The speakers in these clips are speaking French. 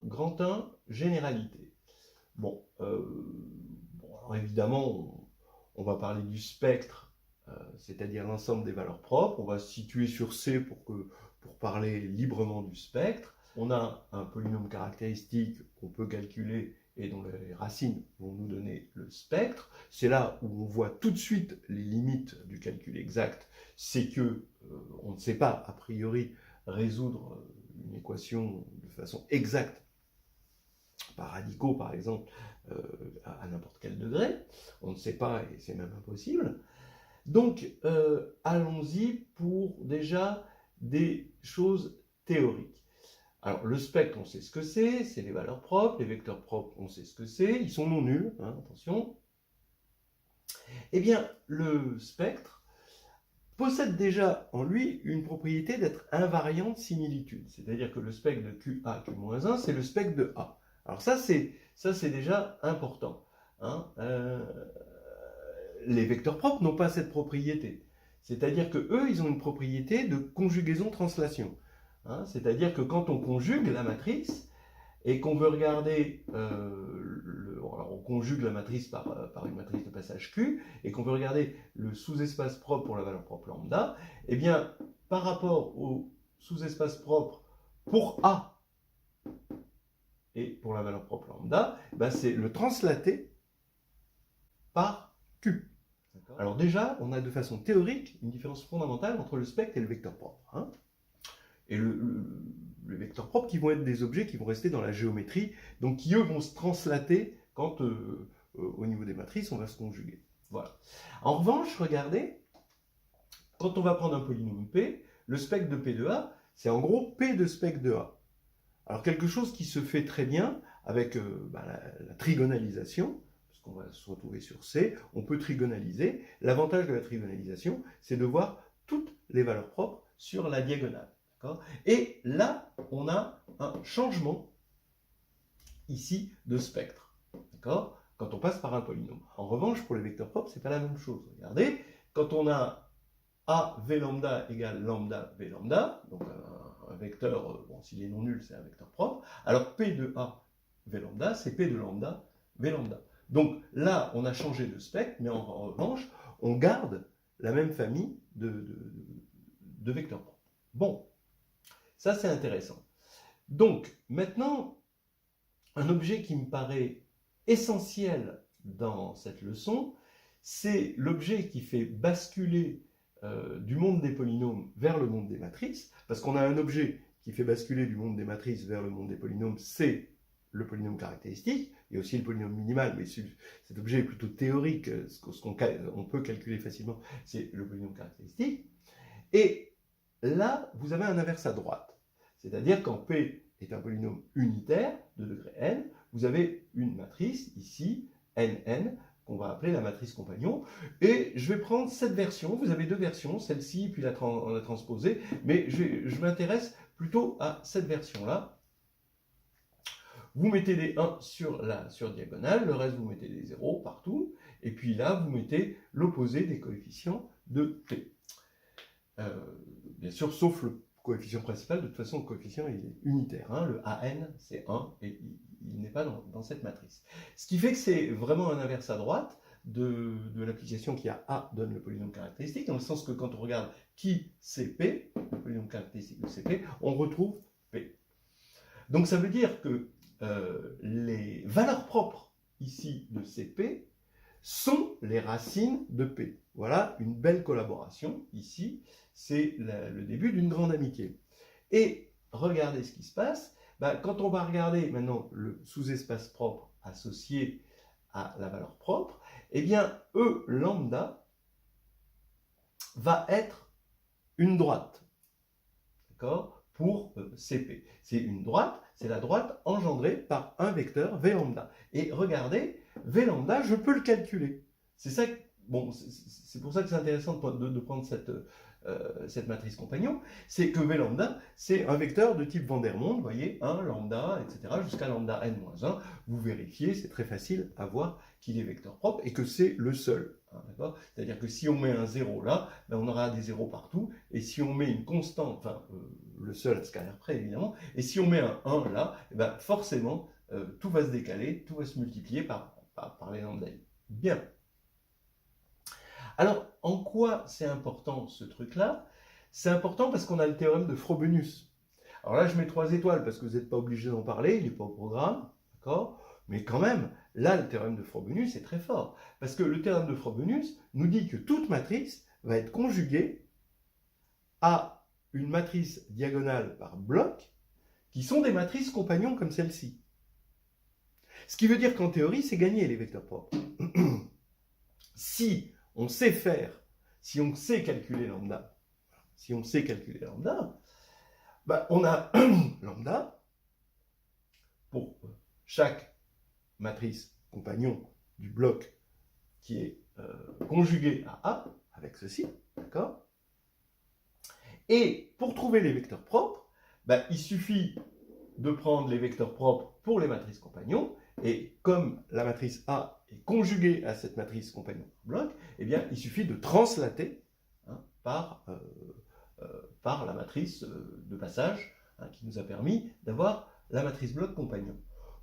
Grand 1, généralité. Bon, alors évidemment, on va parler du spectre, c'est-à-dire l'ensemble des valeurs propres. On va se situer sur C pour parler librement du spectre. On a un polynôme caractéristique qu'on peut calculer et dont les racines vont nous donner le spectre. C'est là où on voit tout de suite les limites du calcul exact. C'est que on ne sait pas, a priori, résoudre une équation de façon exacte par radicaux, par exemple, à n'importe quel degré. On ne sait pas et c'est même impossible. Donc, allons-y pour déjà des choses théoriques. Alors, le spectre, on sait ce que c'est les valeurs propres, les vecteurs propres, on sait ce que c'est, ils sont non nuls, hein, attention. Eh bien, le spectre possède déjà en lui une propriété d'être invariant de similitude, c'est-à-dire que le spectre de QA, Q-1, c'est le spectre de A. Alors ça, c'est déjà important. Hein. Les vecteurs propres n'ont pas cette propriété. C'est-à-dire que eux, ils ont une propriété de conjugaison-translation. Hein, c'est-à-dire que quand on conjugue la matrice et qu'on veut regarder, alors on conjugue la matrice par une matrice de passage Q, et qu'on veut regarder le sous-espace propre pour la valeur propre lambda, eh bien, par rapport au sous-espace propre pour A et pour la valeur propre lambda, ben c'est le translaté par Q. Alors déjà, on a de façon théorique une différence fondamentale entre le spectre et le vecteur propre. Hein. Et les vecteurs propres qui vont être des objets qui vont rester dans la géométrie, donc qui eux vont se translater quand au niveau des matrices on va se conjuguer. Voilà. En revanche, regardez, quand on va prendre un polynôme P, le spectre de P de A, c'est en gros P de spectre de A. Alors quelque chose qui se fait très bien avec la trigonalisation, parce qu'on va se retrouver sur C, on peut trigonaliser. L'avantage de la trigonalisation, c'est de voir toutes les valeurs propres sur la diagonale. Et là, on a un changement ici de spectre. Quand on passe par un polynôme. En revanche, pour les vecteurs propres, ce n'est pas la même chose. Regardez, quand on a A V lambda égale lambda V lambda, donc un vecteur, bon, s'il est non nul, c'est un vecteur propre, alors P de A V lambda, c'est P de lambda V lambda. Donc là, on a changé de spectre, mais en revanche, on garde la même famille de vecteurs propres. Bon. Ça, c'est intéressant. Donc, maintenant, un objet qui me paraît essentiel dans cette leçon, c'est l'objet qui fait basculer du monde des polynômes vers le monde des matrices, parce qu'on a un objet qui fait basculer du monde des matrices vers le monde des polynômes, c'est le polynôme caractéristique, il y a aussi le polynôme minimal, mais cet objet est plutôt théorique, ce qu'on peut calculer facilement, c'est le polynôme caractéristique. Et là, vous avez un inverse à droite. C'est-à-dire quand P est un polynôme unitaire de degré n, vous avez une matrice ici, Nn, qu'on va appeler la matrice compagnon. Et je vais prendre cette version, vous avez deux versions, celle-ci puis la transposée, mais je m'intéresse plutôt à cette version-là. Vous mettez des 1 sur la surdiagonale, le reste vous mettez des 0 partout, et puis là vous mettez l'opposé des coefficients de P. Bien sûr, sauf le coefficient principal, de toute façon, le coefficient il est unitaire. Hein. Le AN, c'est 1 et il n'est pas dans cette matrice. Ce qui fait que c'est vraiment un inverse à droite de l'application qui a A donne le polynôme caractéristique, dans le sens que quand on regarde qui c'est P, le polynôme caractéristique de CP, on retrouve P. Donc ça veut dire que les valeurs propres ici de CP sont les racines de P. Voilà une belle collaboration ici. C'est le début d'une grande amitié. Et regardez ce qui se passe. Quand on va regarder maintenant le sous-espace propre associé à la valeur propre, eh bien, E lambda va être une droite. D'accord ? Pour CP. C'est une droite, c'est la droite engendrée par un vecteur V lambda. Et regardez, V lambda, je peux le calculer. C'est ça, bon, c'est pour ça que c'est intéressant de prendre cette matrice compagnon, c'est que V lambda, c'est un vecteur de type Van der Waals, vous voyez, 1, lambda, etc., jusqu'à lambda n-1. Vous vérifiez, c'est très facile à voir qu'il est vecteur propre et que c'est le seul. Hein, c'est-à-dire que si on met un 0 là, on aura des zéros partout, et si on met une constante, enfin, le seul à ce caractère près évidemment, et si on met un 1 là, eh ben forcément tout va se décaler, tout va se multiplier par les lambda i. Bien. Alors, en quoi c'est important ce truc-là? C'est important parce qu'on a le théorème de Frobenius. Alors là, je mets 3 étoiles parce que vous n'êtes pas obligé d'en parler, il n'est pas au programme, d'accord? Mais quand même, là, le théorème de Frobenius est très fort. Parce que le théorème de Frobenius nous dit que toute matrice va être conjuguée à une matrice diagonale par bloc, qui sont des matrices compagnons comme celle-ci. Ce qui veut dire qu'en théorie, c'est gagné les vecteurs propres. Si on sait faire, si on sait calculer lambda, ben on a lambda pour chaque matrice compagnon du bloc qui est conjugué à A, avec ceci, d'accord? Et pour trouver les vecteurs propres, ben, il suffit de prendre les vecteurs propres pour les matrices compagnons, et comme la matrice A est conjuguée à cette matrice compagnon bloc, eh bien, il suffit de translater par la matrice de passage qui nous a permis d'avoir la matrice bloc compagnon.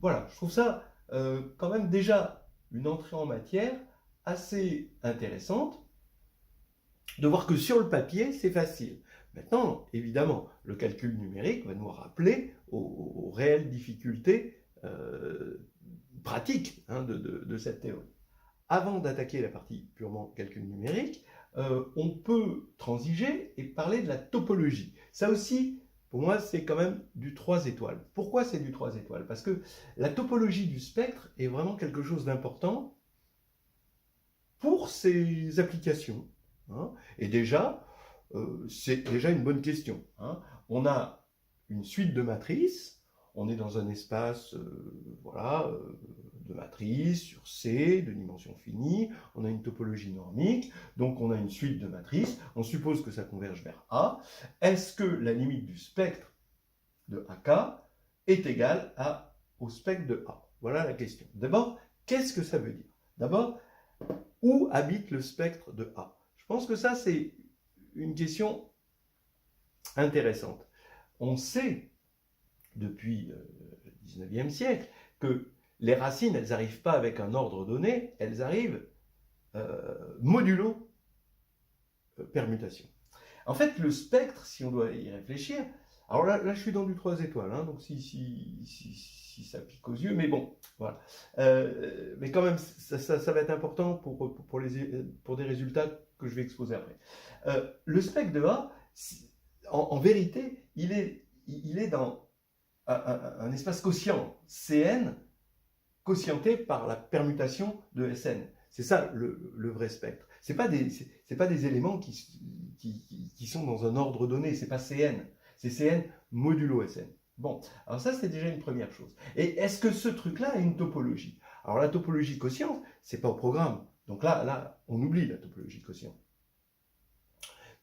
Voilà, je trouve ça quand même déjà une entrée en matière assez intéressante, de voir que sur le papier, c'est facile. Maintenant, évidemment, le calcul numérique va nous rappeler aux réelles difficultés pratiques de cette théorie. Avant d'attaquer la partie purement calcul numérique, on peut transiger et parler de la topologie. Ça aussi, pour moi, c'est quand même du 3 étoiles. Pourquoi c'est du 3 étoiles? Parce que la topologie du spectre est vraiment quelque chose d'important pour ses applications. Et déjà, c'est déjà une bonne question. On a une suite de matrices, on est dans un espace de matrices sur C, de dimension finie, on a une topologie normique, donc on a une suite de matrices, on suppose que ça converge vers A. Est-ce que la limite du spectre de AK est égale au spectre de A? Voilà la question. D'abord, qu'est-ce que ça veut dire? D'abord, où habite le spectre de A? Je pense que ça, c'est une question intéressante. On sait, depuis le 19e siècle, que les racines, elles n'arrivent pas avec un ordre donné, elles arrivent modulo permutation. En fait, le spectre, si on doit y réfléchir, alors là je suis dans du 3 étoiles, donc si ça pique aux yeux, mais bon, voilà. Mais quand même, ça va être important pour des résultats que je vais exposer après. Le spectre de A, en vérité, il est dans un espace quotient, Cn, quotienté par la permutation de Sn. C'est ça le vrai spectre. C'est pas des éléments qui sont dans un ordre donné, c'est pas Cn, c'est Cn modulo Sn. Bon, alors ça c'est déjà une première chose. Et est-ce que ce truc-là a une topologie? Alors la topologie quotient, c'est pas au programme. Donc là, on oublie la topologie quotient.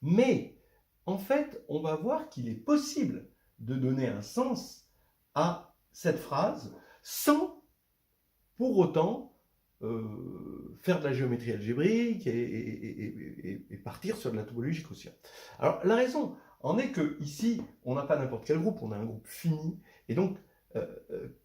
Mais, en fait, on va voir qu'il est possible de donner un sens à cette phrase sans, pour autant, faire de la géométrie algébrique et partir sur de la topologie quotient. Alors, la raison en est que ici, on n'a pas n'importe quel groupe, on a un groupe fini. Et donc,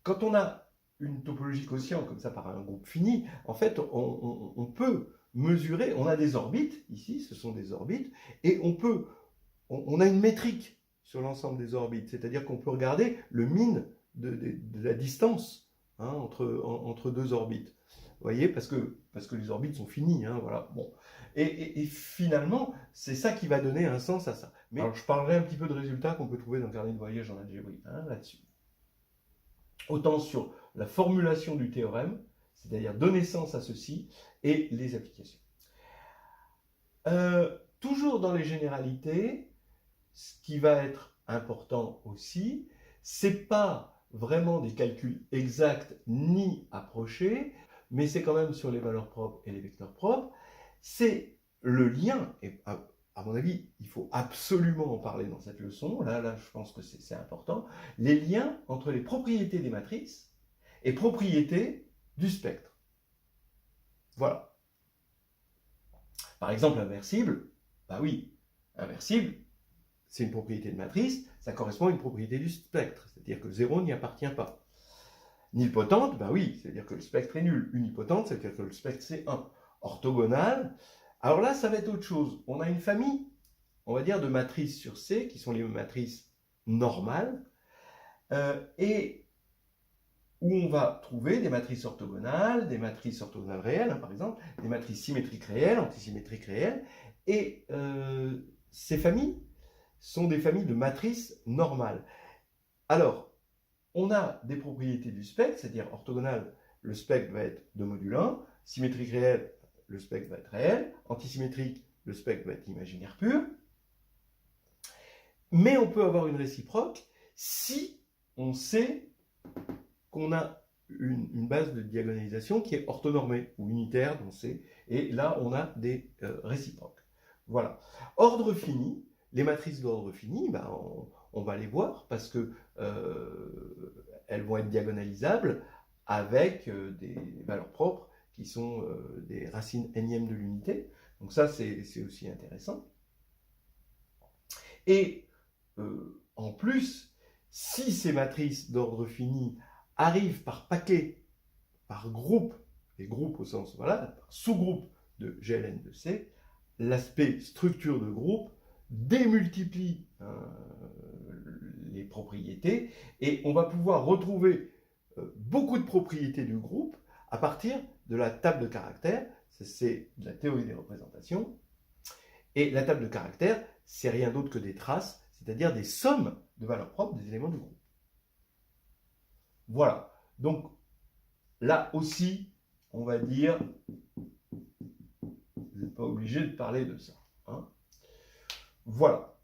quand on a une topologie quotient comme ça par un groupe fini, en fait, on peut mesurer, on a des orbites, ici, ce sont des orbites, et on a une métrique sur l'ensemble des orbites, c'est-à-dire qu'on peut regarder le min de la distance entre deux orbites. Vous voyez, parce que les orbites sont finies, voilà. Bon. Et finalement, c'est ça qui va donner un sens à ça. Mais alors, je parlerai un petit peu de résultats qu'on peut trouver dans le carnet de voyage en algébrique, là-dessus. Autant sur la formulation du théorème, c'est-à-dire donner sens à ceci, et les applications. Toujours dans les généralités, ce qui va être important aussi, c'est pas vraiment des calculs exacts ni approchés, mais c'est quand même sur les valeurs propres et les vecteurs propres, c'est le lien, et à mon avis, il faut absolument en parler dans cette leçon, là je pense que c'est important, les liens entre les propriétés des matrices et propriétés du spectre. Voilà. Par exemple, inversible, bah oui, inversible, c'est une propriété de matrice, ça correspond à une propriété du spectre, c'est-à-dire que 0 n'y appartient pas. Nilpotente, ben oui, c'est-à-dire que le spectre est nul. Unipotente, c'est-à-dire que le spectre c'est 1. Orthogonale, alors là, ça va être autre chose. On a une famille, on va dire, de matrices sur C, qui sont les matrices normales, et où on va trouver des matrices orthogonales réelles, hein, par exemple, des matrices symétriques réelles, antisymétriques réelles, et ces familles sont des familles de matrices normales. Alors, on a des propriétés du spectre, c'est-à-dire orthogonale, le spectre va être de module 1, symétrique réel, le spectre va être réel, antisymétrique, le spectre va être imaginaire pur, mais on peut avoir une réciproque si on sait qu'on a une base de diagonalisation qui est orthonormée ou unitaire dans C, et là on a des réciproques. Voilà. Ordre fini, les matrices d'ordre fini, ben, on va les voir parce que elles vont être diagonalisables avec des valeurs propres qui sont des racines énièmes de l'unité. Donc ça, c'est aussi intéressant. Et en plus, si ces matrices d'ordre fini arrivent par paquet, par groupe, et groupe au sens, voilà, sous-groupe de GLN de C, l'aspect structure de groupe démultiplie les propriétés et on va pouvoir retrouver beaucoup de propriétés du groupe à partir de la table de caractères. C'est de la théorie des représentations. Et la table de caractères, c'est rien d'autre que des traces, c'est-à-dire des sommes de valeurs propres des éléments du groupe. Voilà. Donc, là aussi, on va dire, vous n'êtes pas obligé de parler de ça. Hein. Voilà.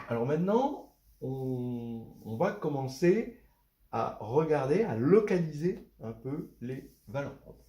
Alors maintenant, on va commencer à regarder, à localiser un peu les valeurs propres.